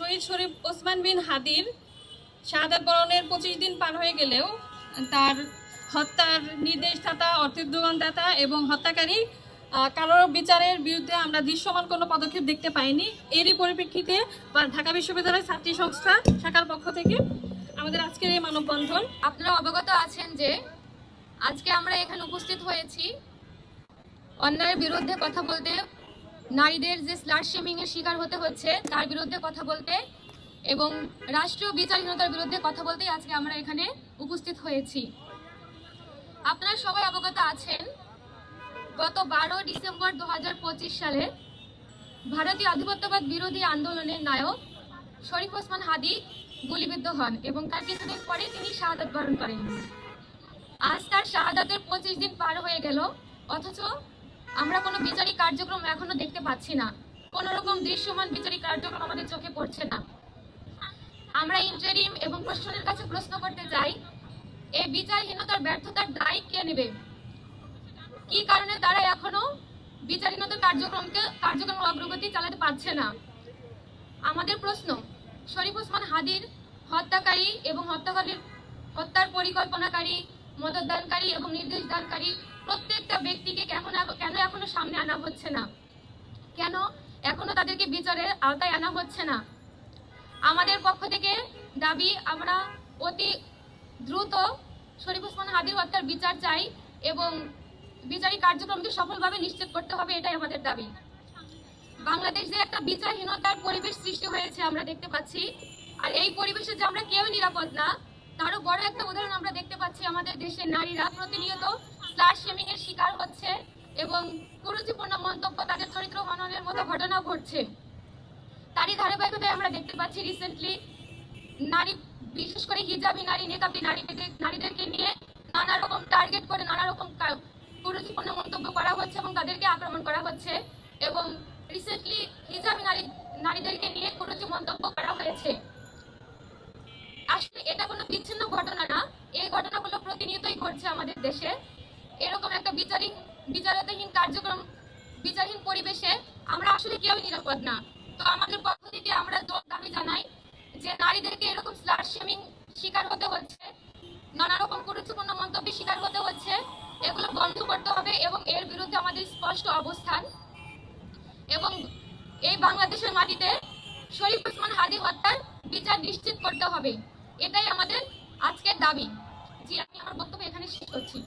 শহীদ শরীফ ওসমান বিন হাদির শাহাদাত বরণের 25 দিন পার হয়ে গেলেও তার হত্যার নির্দেশদাতা, অর্থের যোগানদাতা এবং হত্যাকারী কারোর বিচারের বিরুদ্ধে আমরা দৃশ্যমান কোনো পদক্ষেপ দেখতে পাইনি। এরই পরিপ্রেক্ষিতে ঢাকা বিশ্ববিদ্যালয় ছাত্রী সংস্থা শাখার পক্ষ থেকে আমাদের আজকের এই মানববন্ধন। আপনারা অবগত আছেন যে আজকে আমরা এখানে উপস্থিত হয়েছি অন্যায়ের বিরুদ্ধে কথা বলতে, নারীদের যে স্লাট শেমিং এর শিকার হতে হচ্ছে তার বিরুদ্ধে কথা বলতে এবং রাষ্ট্রীয় বিচারহীনতার বিরুদ্ধে কথা বলতেই আজকে আমরা এখানে উপস্থিত হয়েছি। আপনারা সবাই অবগত আছেন গত 12 ডিসেম্বর 2025 সালে ভারতীয় আধিপত্যবাদ বিরোধী আন্দোলনের নায়ক শরীফ ওসমান হাদি গুলিবিদ্ধ হন এবং তার কিছুদিন পরে তিনি শাহাদাত বরণ করেন। আজ তার শাহাদাতের 25 দিন পার হয়ে গেল, অথচ আমরা কোনো বিচারিক কার্যক্রম এখনো দেখতে পাচ্ছি না। কোন রকম দৃশ্যমান বিচারিক কার্যক্রম আমাদের চোখে পড়ছে না। আমরা ইন্টারিম এবং প্রশাসনের কাছে প্রশ্ন করতে চাই, এই বিচারহীনতার ব্যর্থতার দায় কে নেবে? কি কারণে তারা এখনো বিচারহীনতার কার্যক্রম অগ্রগতি চালাতে পারছে না? আমাদের প্রশ্ন, শরীফ ওসমান হাদির হত্যাকারী এবং হত্যার পরিকল্পনাকারী, মদতদানকারী এবং নির্দেশদানকারী প্রত্যেকটা ব্যক্তিকে কেন এখনো সামনে আনা হচ্ছে না? কেন এখনো তাদেরকে বিচারের আওতায় আনা হচ্ছে না? আমাদের পক্ষ থেকে দাবি, আমরা অতি দ্রুত শরীফ ওসমান হাদির হত্যার বিচার চাই এবং বিচারিক কার্যক্রমকে সফলভাবে নিশ্চিত করতে হবে, এটাই আমাদের দাবি। বাংলাদেশে একটা বিচারহীনতার পরিবেশ সৃষ্টি হয়েছে আমরা দেখতে পাচ্ছি, আর এই পরিবেশে যে আমরা কেউ নিরাপদ না তারও বড় একটা উদাহরণ আমরা দেখতে পাচ্ছি। আমাদের দেশের নারীরা প্রতিনিয়ত স্লাট শেমিং এর শিকার হচ্ছে এবং কুরুচিপূর্ণ মন্তব্য, তাদের চরিত্র হননের মতো ঘটনা ঘটছে। তারই ধারাবাহিকতায় আমরা দেখতে পাচ্ছি রিসেন্টলি নারী, বিশেষ করে হিজাবি নারী, নেকাবি নারীদেরকে নিয়ে নানা রকম টার্গেট করে নানা রকম কুরুচিপূর্ণ মন্তব্য করা হচ্ছে এবং তাদেরকে আক্রমণ করা হচ্ছে এবং রিসেন্টলি হিজাবি নারীদেরকে নিয়ে কুরুচি মন্তব্য করা হয়েছে। আসলে এটা কোনো বিচ্ছিন্ন ঘটনা না, এই ঘটনাগুলো প্রতিনিয়তই ঘটছে আমাদের দেশে। এরকম একটা বিচারাধীন কার্যক্রম, বিচারহীন পরিবেশে আমরা আসলে কেউ নিরাপদ না। তো আমাদের পক্ষ থেকে আমরা দাবি জানাই যে নারীদেরকে এরকম স্লাট শেমিং শিকার হতে হচ্ছে, নানা রকম কুরুচিপূর্ণ মন্তব্যের শিকার হতে হচ্ছে, এগুলো বন্ধ করতে হবে এবং এর বিরুদ্ধে আমাদের স্পষ্ট অবস্থান। এবং এই বাংলাদেশের মাটিতে শরীফ ওসমান হাদি হত্যার বিচার নিশ্চিত করতে হবে, এটাই আমাদের আজকের দাবি। জি, আমি আমার বক্তব্য এখানে শেষ করছি।